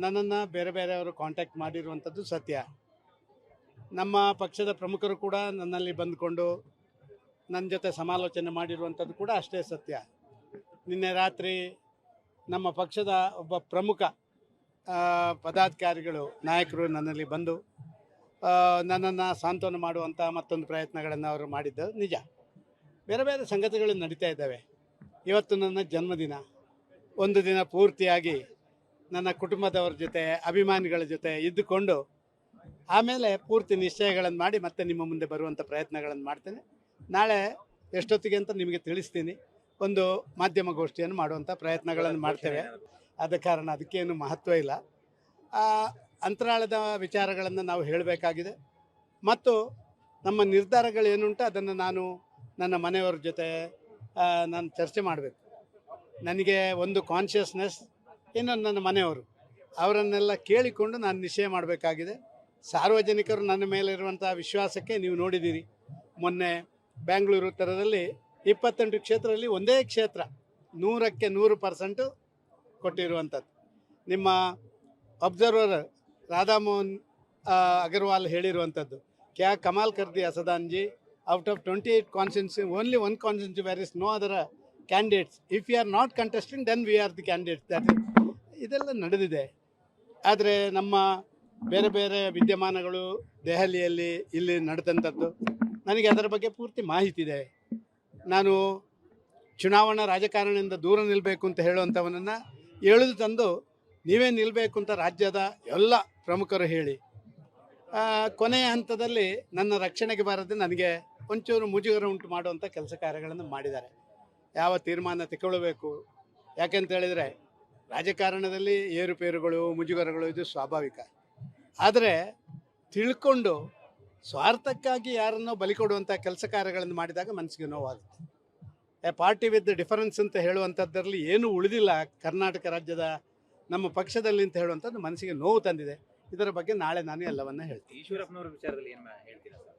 ನನ್ನನ್ನು ಬೇರೆ ಬೇರೆಯವರು ಕಾಂಟ್ಯಾಕ್ಟ್ ಮಾಡಿರುವಂಥದ್ದು ಸತ್ಯ. ನಮ್ಮ ಪಕ್ಷದ ಪ್ರಮುಖರು ಕೂಡ ನನ್ನಲ್ಲಿ ಬಂದುಕೊಂಡು ನನ್ನ ಜೊತೆ ಸಮಾಲೋಚನೆ ಮಾಡಿರುವಂಥದ್ದು ಕೂಡ ಅಷ್ಟೇ ಸತ್ಯ. ನಿನ್ನೆ ರಾತ್ರಿ ನಮ್ಮ ಪಕ್ಷದ ಒಬ್ಬ ಪ್ರಮುಖ ಪದಾಧಿಕಾರಿಗಳು ನಾಯಕರು ನನ್ನಲ್ಲಿ ಬಂದು ನನ್ನನ್ನು ಸಾಂತ್ವನ ಮಾಡುವಂಥ ಮತ್ತೊಂದು ಪ್ರಯತ್ನಗಳನ್ನು ಅವರು ಮಾಡಿದ್ದು ನಿಜ. ಬೇರೆ ಬೇರೆ ಸಂಗತಿಗಳು ನಡೀತಾ ಇದ್ದಾವೆ. ಇವತ್ತು ನನ್ನ ಜನ್ಮದಿನ. ಒಂದು ದಿನ ಪೂರ್ತಿಯಾಗಿ ನನ್ನ ಕುಟುಂಬದವ್ರ ಜೊತೆ ಅಭಿಮಾನಿಗಳ ಜೊತೆ ಇದ್ದುಕೊಂಡು ಆಮೇಲೆ ಪೂರ್ತಿ ನಿಶ್ಚಯಗಳನ್ನು ಮಾಡಿ ಮತ್ತೆ ನಿಮ್ಮ ಮುಂದೆ ಬರುವಂಥ ಪ್ರಯತ್ನಗಳನ್ನು ಮಾಡ್ತೇನೆ. ನಾಳೆ ಎಷ್ಟೊತ್ತಿಗೆ ಅಂತ ನಿಮಗೆ ತಿಳಿಸ್ತೀನಿ. ಒಂದು ಮಾಧ್ಯಮ ಗೋಷ್ಠಿಯನ್ನು ಮಾಡುವಂಥ ಪ್ರಯತ್ನಗಳನ್ನು ಮಾಡ್ತೇವೆ. ಆದ ಕಾರಣ ಅದಕ್ಕೇನು ಮಹತ್ವ ಇಲ್ಲ. ಅಂತರಾಳದ ವಿಚಾರಗಳನ್ನು ನಾವು ಹೇಳಬೇಕಾಗಿದೆ ಮತ್ತು ನಮ್ಮ ನಿರ್ಧಾರಗಳೇನುಂಟು ಅದನ್ನು ನಾನು ನನ್ನ ಮನೆಯವರ ಜೊತೆ ನಾನು ಚರ್ಚೆ ಮಾಡಬೇಕು. ನನಗೆ ಒಂದು ಕಾನ್ಷಿಯಸ್ನೆಸ್, ಇನ್ನೊಂದು ನನ್ನ ಮನೆಯವರು, ಅವರನ್ನೆಲ್ಲ ಕೇಳಿಕೊಂಡು ನಾನು ನಿಶ್ಚಯ ಮಾಡಬೇಕಾಗಿದೆ. ಸಾರ್ವಜನಿಕರು ನನ್ನ ಮೇಲಿರುವಂಥ ವಿಶ್ವಾಸಕ್ಕೆ ನೀವು ನೋಡಿದ್ದೀರಿ. ಮೊನ್ನೆ ಬೆಂಗಳೂರು ಉತ್ತರದಲ್ಲಿ 28 ಕ್ಷೇತ್ರದಲ್ಲಿ ಒಂದೇ ಕ್ಷೇತ್ರ 100ಕ್ಕೆ 100% ಕೊಟ್ಟಿರುವಂಥದ್ದು. ನಿಮ್ಮ ಅಬ್ಸರ್ವರ್ ರಾಧಾಮೋಹನ್ ಅಗರ್ವಾಲ್ ಹೇಳಿರುವಂಥದ್ದು, ಕ್ಯಾ ಕಮಾಲ್ ಕರ್ದಿ ಅಸದಾನ್ಜಿ, out of 28 constituency only one constituency where is no other candidates. If you are not contesting then we are the candidates. ಇದೆಲ್ಲ ನಡೆದಿದೆ. ಆದರೆ ನಮ್ಮ ಬೇರೆ ಬೇರೆ ವಿದ್ಯಮಾನಗಳು ದೆಹಲಿಯಲ್ಲಿ ಇಲ್ಲಿ ನಡೆದಂಥದ್ದು ನನಗೆ ಅದರ ಬಗ್ಗೆ ಪೂರ್ತಿ ಮಾಹಿತಿ ಇದೆ. ನಾನು ಚುನಾವಣಾ ರಾಜಕಾರಣದಿಂದ ದೂರ ನಿಲ್ಲಬೇಕು ಅಂತ ಹೇಳುವಂಥವನನ್ನು ಎಳೆದು ತಂದು ನೀವೇ ನಿಲ್ಲಬೇಕು ಅಂತ ರಾಜ್ಯದ ಎಲ್ಲ ಪ್ರಮುಖರು ಹೇಳಿ ಕೊನೆಯ ಹಂತದಲ್ಲಿ ನನ್ನ ರಕ್ಷಣೆಗೆ ಬಾರದೆ ನನಗೆ ಒಂಚೂರು ಮುಜುಗರ ಉಂಟು ಮಾಡುವಂಥ ಕೆಲಸ ಕಾರ್ಯಗಳನ್ನು ಮಾಡಿದ್ದಾರೆ. ಯಾವ ತೀರ್ಮಾನ ತಗೊಳ್ಬೇಕು, ಯಾಕೆಂತ ಹೇಳಿದರೆ ರಾಜಕಾರಣದಲ್ಲಿ ಏರುಪೇರುಗಳು ಮುಜುಗರಗಳು ಇದು ಸ್ವಾಭಾವಿಕ. ಆದರೆ ತಿಳ್ಕೊಂಡು ಸ್ವಾರ್ಥಕ್ಕಾಗಿ ಯಾರನ್ನೋ ಬಲಿ ಕೊಡುವಂಥ ಕೆಲಸ ಕಾರ್ಯಗಳನ್ನು ಮಾಡಿದಾಗ ಮನಸ್ಸಿಗೆ ನೋವಾಗುತ್ತೆ. ಎ ಪಾರ್ಟಿ ವಿತ್ ಡಿಫರೆನ್ಸ್ ಅಂತ ಹೇಳುವಂಥದ್ರಲ್ಲಿ ಏನೂ ಉಳಿದಿಲ್ಲ ಕರ್ನಾಟಕ ರಾಜ್ಯದ ನಮ್ಮ ಪಕ್ಷದಲ್ಲಿ ಅಂತ ಹೇಳುವಂಥದ್ದು ಮನಸ್ಸಿಗೆ ನೋವು ತಂದಿದೆ. ಇದರ ಬಗ್ಗೆ ನಾಳೆ ನಾನು ಎಲ್ಲವನ್ನ ಹೇಳ್ತೀನಿ. ಈಶ್ವರಪ್ಪನವರ ವಿಚಾರದಲ್ಲಿ ಏನು ಹೇಳ್ತೀರಾ ಸರ್?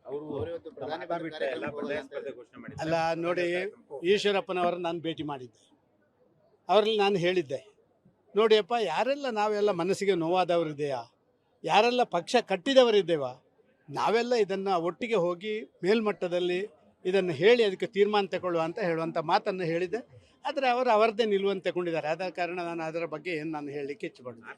ಅಲ್ಲ ನೋಡಿ, ಈಶ್ವರಪ್ಪನವರು ನಾನು ಭೇಟಿ ಮಾಡಿದ್ದೆ. ಅವರಲ್ಲಿ ನಾನು ಹೇಳಿದ್ದೆ, ನೋಡಿಯಪ್ಪ, ಯಾರೆಲ್ಲ ನಾವೆಲ್ಲ ಮನಸ್ಸಿಗೆ ನೋವಾದವರಿದೆಯಾ, ಯಾರೆಲ್ಲ ಪಕ್ಷ ಕಟ್ಟಿದವರಿದ್ದೇವಾ, ನಾವೆಲ್ಲ ಇದನ್ನು ಒಟ್ಟಿಗೆ ಹೋಗಿ ಮೇಲ್ಮಟ್ಟದಲ್ಲಿ ಇದನ್ನು ಹೇಳಿ ಅದಕ್ಕೆ ತೀರ್ಮಾನ ತಗೊಳ್ಳುವ ಅಂತ ಹೇಳುವಂಥ ಮಾತನ್ನು ಹೇಳಿದ್ದೆ. ಆದರೆ ಅವರದ್ದೇ ನಿಲುವನ್ನು ತಗೊಂಡಿದ್ದಾರೆ. ಆದ ಕಾರಣ ನಾನು ಅದರ ಬಗ್ಗೆ ಏನು ನಾನು ಹೇಳಲಿಕ್ಕೆ ಇಚ್ಛೆಪಡ್ತೀನಿ.